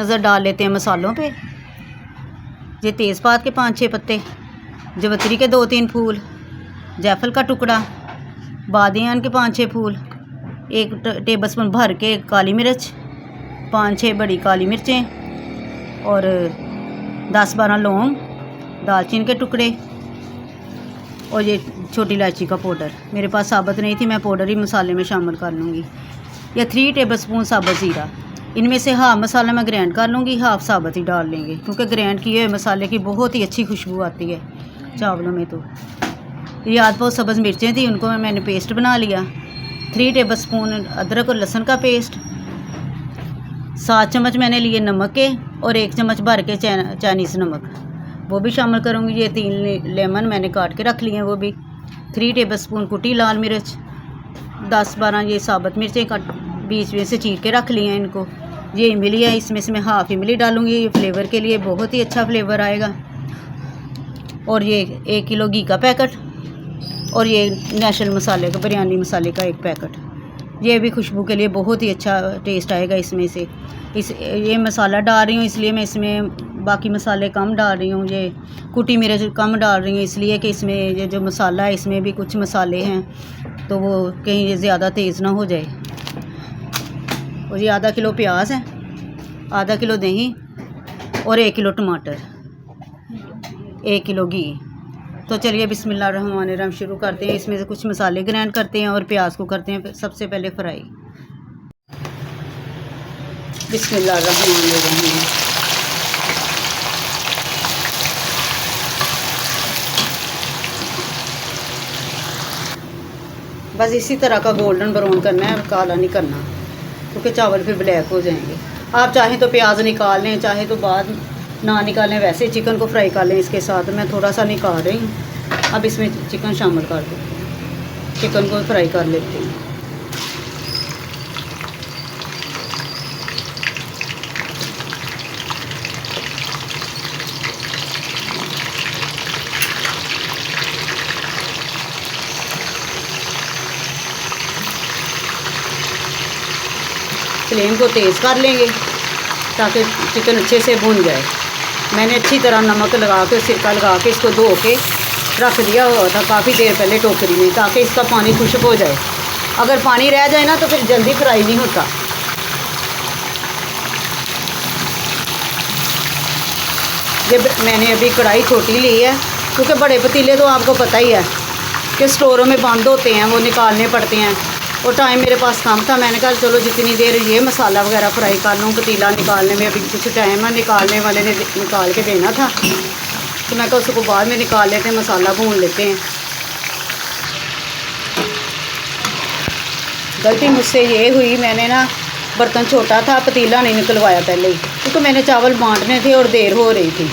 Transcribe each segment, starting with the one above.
नज़र डाल लेते हैं मसालों पे। ये तेज़पात के 5-6 पत्ते, जवतरी के 2-3 फूल, जायफल का टुकड़ा, बादियान के 5-6 फूल, 1 टेबलस्पून भर के काली मिर्च, 5-6 बड़ी काली मिर्चें और 10-12 लौंग, दालचीनी के टुकड़े और ये छोटी इलायची का पाउडर। मेरे पास साबुत नहीं थी, मैं पाउडर ही मसाले में शामिल कर लूँगी। या 3 टेबलस्पून साबुत ज़ीरा। इनमें से हाफ मसाला मैं ग्राइंड कर लूँगी, हाफ साबुत ही डाल लेंगे, क्योंकि ग्राइंड किए हुए मसाले की बहुत ही अच्छी खुशबू आती है चावलों में। तो ये आध सब्ज़ मिर्चें थी, उनको मैंने पेस्ट बना लिया। 3 टेबलस्पून अदरक और लहसुन का पेस्ट, 7 चम्मच मैंने लिए नमक के और 1 चम्मच भर के चाइनीज़ नमक, वो भी शामिल करूँगी। ये 3 लेमन मैंने काट के रख लिए हैं, वो भी। 3 टेबलस्पून कुटी लाल मिर्च, 10-12 ये साबुत मिर्चें बीच में से चीर के रख लिए हैं इनको। ये इमली है, इसमें से मैं हाफ़ इमली डालूँगी, ये फ्लेवर के लिए बहुत ही अच्छा फ्लेवर आएगा। और ये 1 किलो घी का पैकेट और ये नेशनल मसाले का, बिरयानी मसाले का 1 पैकेट, ये भी खुशबू के लिए बहुत ही अच्छा टेस्ट आएगा इसमें से। ये मसाला डाल रही हूँ इसलिए मैं इसमें बाकी मसाले कम डाल रही हूँ। ये कुटी मिर्च कम डाल रही हूँ इसलिए कि इसमें ये जो मसाला है इसमें भी कुछ मसाले हैं, तो वो कहीं ये ज़्यादा तेज़ ना हो जाए। और ये आधा किलो प्याज है, आधा किलो दही और 1 किलो टमाटर, 1 किलो घी। तो चलिए बिस्मिल्लाहिर्रहमानिर्रहीम शुरू करते हैं। इसमें से कुछ मसाले ग्राइंड करते हैं और प्याज को करते हैं सबसे पहले फ्राई। बिस्मिल्लाहिर्रहमानिर्रहीम। बस इसी तरह का गोल्डन ब्राउन करना है, काला नहीं करना, क्योंकि चावल फिर ब्लैक हो जाएंगे। आप चाहें तो प्याज निकाल लें, चाहे तो बाद ना निकालें, वैसे चिकन को फ्राई कर लें इसके साथ। मैं थोड़ा सा निकाल रही हूँ, अब इसमें चिकन शामिल कर दूँ, चिकन को फ्राई कर लेते हैं। फ्लेम को तेज़ कर लेंगे ताकि चिकन अच्छे से भुन जाए। मैंने अच्छी तरह नमक लगा के, सिरका लगा के इसको धो के रख दिया हुआ था काफ़ी देर पहले टोकरी में, ताकि इसका पानी खुश्क हो जाए। अगर पानी रह जाए ना तो फिर जल्दी फ्राई नहीं होता। ये मैंने अभी कढ़ाई छोटी ली है, क्योंकि बड़े पतीले तो आपको पता ही है कि स्टोरों में बंद होते हैं, वो निकालने पड़ते हैं और टाइम मेरे पास कम था। मैंने कहा चलो जितनी देर ये मसाला वगैरह फ्राई कर लूँ, पतीला निकालने में अभी कुछ टाइम है, निकालने वाले ने निकाल के देना था, तो मैं कहा उसको बाद में निकाल लेते हैं, मसाला भून लेते हैं। गलती मुझसे ये हुई, मैंने ना बर्तन छोटा था, पतीला नहीं निकलवाया पहले ही, क्योंकि मैंने चावल बांटने थे और देर हो रही थी।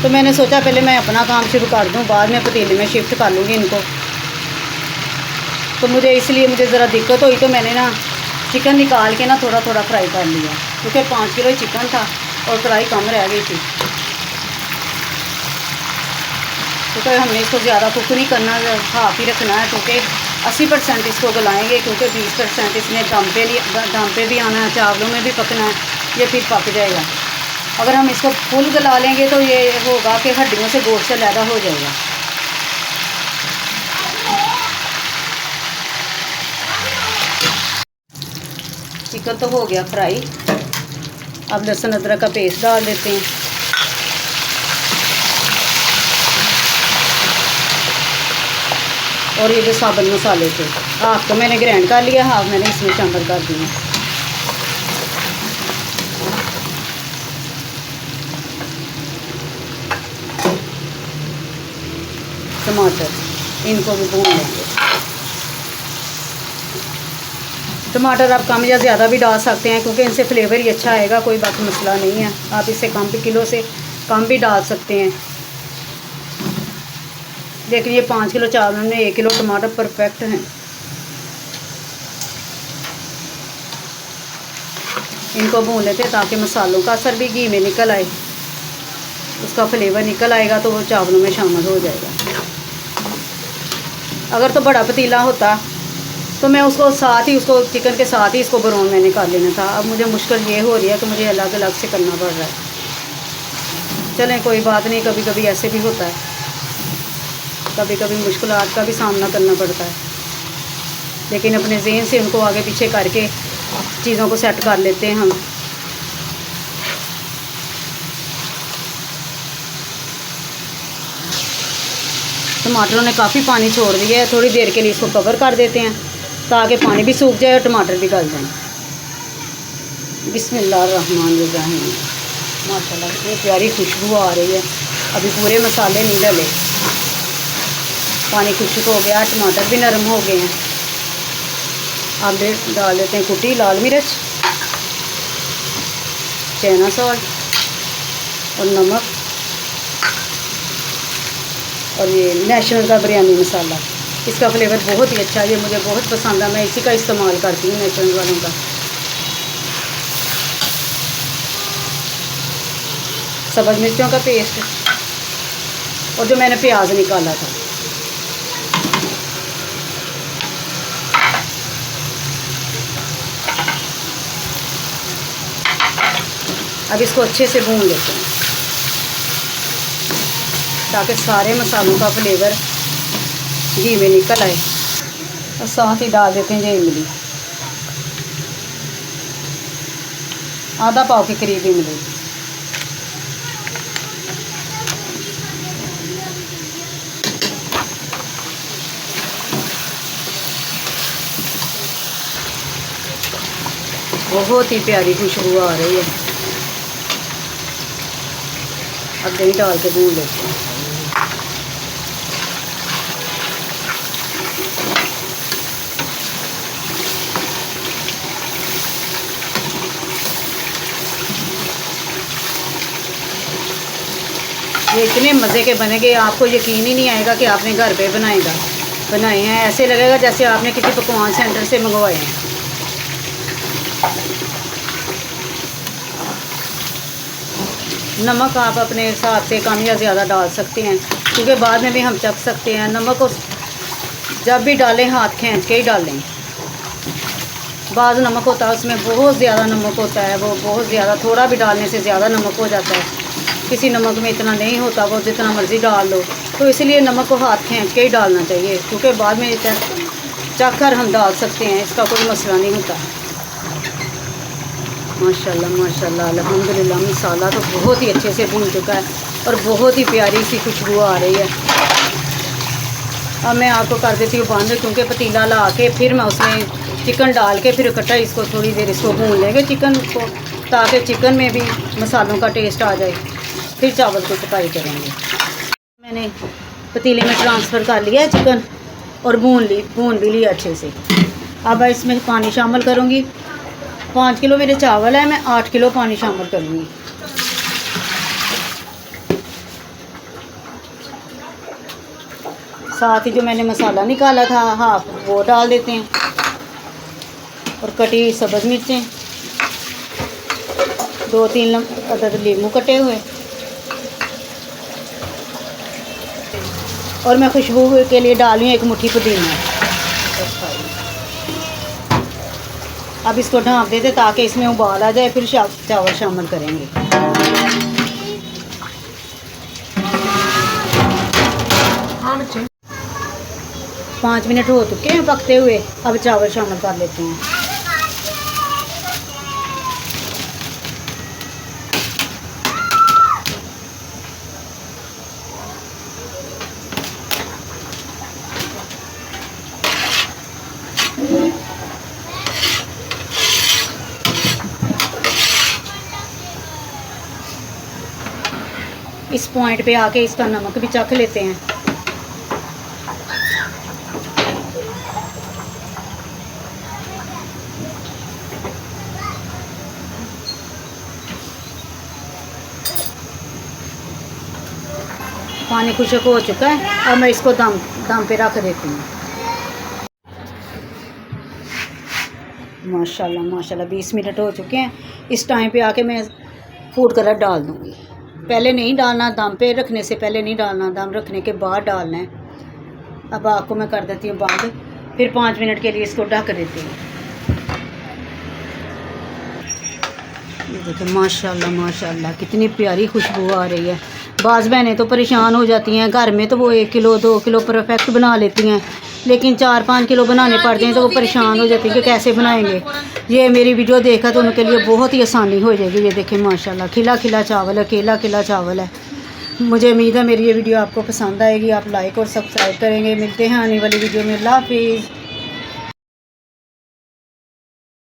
तो मैंने सोचा पहले मैं अपना काम शुरू कर दूँ, बाद में पतीले में शिफ्ट कर लूँगी इनको। तो मुझे ज़रा दिक्कत हुई, तो मैंने ना चिकन निकाल के ना थोड़ा थोड़ा फ्राई कर लिया, क्योंकि 5 किलो चिकन था और फ्राई कम रह गई थी। क्योंकि हमने इसको ज़्यादा कुक नहीं करना, हाफ ही रखना है, क्योंकि 80% इसको गलाएंगे, क्योंकि 20% इसमें दम पे भी आना है, चावलों में भी पकना है, ये फिर पक जाएगा। अगर हम इसको फुल गला लेंगे तो ये होगा कि हड्डियों से गोश्त अलग हो जाएगा। चिकन तो हो गया फ्राई, अब लहसुन अदरक का पेस्ट डाल देते हैं। और ये जो साबुत मसाले थे, हाफ तो मैंने ग्राइंड कर लिया, हाफ मैंने इसमें शामिल कर दिए। टमाटर इनको भी भून लेंगे। टमाटर आप कम या ज़्यादा भी डाल सकते हैं, क्योंकि इनसे फ्लेवर ही अच्छा आएगा, कोई बाकी मसला नहीं है। आप इससे कम भी, किलो से कम भी डाल सकते हैं। देखिए ये 5 किलो चावल में 1 किलो टमाटर परफेक्ट हैं। इनको भून लेते हैं ताकि मसालों का असर भी घी में निकल आए, उसका फ्लेवर निकल आएगा तो वो चावलों में शामिल हो जाएगा। अगर तो बड़ा पतीला होता तो मैं उसको साथ ही उसको चिकन के साथ ही इसको ब्राउन मैंने कर लेना था। अब मुझे मुश्किल ये हो रही है कि मुझे अलग अलग से करना पड़ रहा है। चलें कोई बात नहीं, कभी कभी ऐसे भी होता है, कभी कभी मुश्किलात का भी सामना करना पड़ता है, लेकिन अपने ज़हन से उनको आगे पीछे करके चीज़ों को सेट कर लेते हैं हम। टमाटरों ने काफ़ी पानी छोड़ दिया है, थोड़ी देर के लिए इसको कवर कर देते हैं ताकि पानी भी सूख जाए और टमाटर भी गल जाए। बिस्मिल्लाहिर्रहमानिर्रहीम। माशाल्लाह इतनी प्यारी खुशबू आ रही है। अभी पूरे मसाले नहीं डले, पानी खुश्क हो गया, टमाटर भी नरम हो गए हैं। अब डाल देते हैं कुटी लाल मिर्च, चाइना सॉल्ट और नमक, और ये नेशनल का बिरयानी मसाला। इसका फ्लेवर बहुत ही अच्छा है, ये मुझे बहुत पसंद है, मैं इसी का इस्तेमाल करती हूँ, नेशनल वालों का। सब्ज़ मिर्चों का पेस्ट और जो मैंने प्याज निकाला था। अब इसको अच्छे से भून लेते हैं ताकि सारे मसालों का फ्लेवर घी में निकल आए। और साथ ही डाल देते हैं ये इमली, आधा पाव के करीब इमली। बहुत ही प्यारी खुशबू आ रही है। अब दही डाल के भून लेते हैं। ये इतने मज़े के बनेंगे, आपको यकीन ही नहीं आएगा कि आपने घर पे बनाए हैं। ऐसे लगेगा जैसे आपने किसी पकवान सेंटर से मंगवाए हैं। नमक आप अपने हिसाब से कम या ज़्यादा डाल सकते हैं, क्योंकि बाद में भी हम चख सकते हैं। नमक को जब भी डालें हाथ खींच के ही डालें। बाज़ नमक होता है उसमें बहुत ज़्यादा नमक होता है, वो बहुत ज़्यादा, थोड़ा भी डालने से ज़्यादा नमक हो जाता है। किसी नमक में इतना नहीं होता, वो जितना मर्ज़ी डाल लो। तो इसलिए नमक को हाथ खींच के ही डालना चाहिए, क्योंकि बाद में चख कर हम डाल सकते हैं, इसका कोई मसला नहीं होता। माशाल्लाह माशाल्लाह अल्हम्दुलिल्लाह, मसाला तो बहुत ही अच्छे से भून चुका है और बहुत ही प्यारी सी खुशबू आ रही है। अब मैं आपको कर देती हूँ बंद, क्योंकि पतीला ला के फिर मैं उसमें चिकन डाल के फिर इकट्ठा इसको थोड़ी देर इसको भून लेंगे चिकन को, ताकि चिकन में भी मसालों का टेस्ट आ जाए। फिर चावल को पकाई करेंगे। मैंने पतीले में ट्रांसफ़र कर लिया है चिकन और भून भी लिया अच्छे से। अब इसमें पानी शामिल करूँगी। 5 किलो मेरे चावल है, मैं 8 किलो पानी शामिल करूँगी। साथ ही जो मैंने मसाला निकाला था हाफ, वो डाल देते हैं, और कटी सब्ज़ मिर्चें, 2-3 अदद नींबू कटे हुए, और मैं खुशबू के लिए डाली 1 मुट्ठी पुदीना। अब इसको ढाँप देते ताकि इसमें उबाल आ जाए, फिर चावल शामिल करेंगे। हाँ बच्चे, 5 मिनट हो चुके हैं पकते हुए। अब चावल शामिल कर लेते हैं। इस पॉइंट पे आके इसका नमक भी चख लेते हैं। पानी खुश्क हो चुका है, अब मैं इसको दम पे रख देती हूँ। माशाल्लाह माशाल्लाह 20 मिनट हो चुके हैं। इस टाइम पे आके मैं फूड कलर डाल दूँगी। पहले नहीं डालना, दम पे रखने से पहले नहीं डालना, दम रखने के बाद डालना है। अब आपको मैं कर देती हूँ बंद। फिर 5 मिनट के लिए इसको ढक देती हूँ। ये देखिए माशाल्लाह माशाल्लाह कितनी प्यारी खुशबू आ रही है। बाज़ बहनें तो परेशान हो जाती हैं, घर में तो वो 1 किलो 2 किलो परफेक्ट बना लेती हैं, लेकिन 4-5 किलो बनाने पड़ते हैं तो वो परेशान हो जाती हैं कि कैसे बनाएंगे। ये मेरी वीडियो देखा तो उनके लिए बहुत ही आसानी हो जाएगी। ये देखें माशाल्लाह खिला खिला चावल है, खिला खिला चावल है। मुझे उम्मीद है मेरी ये वीडियो आपको पसंद आएगी, आप लाइक और सब्सक्राइब करेंगे। मिलते हैं आने वाली वीडियो में। अल्लाह हाफिज़।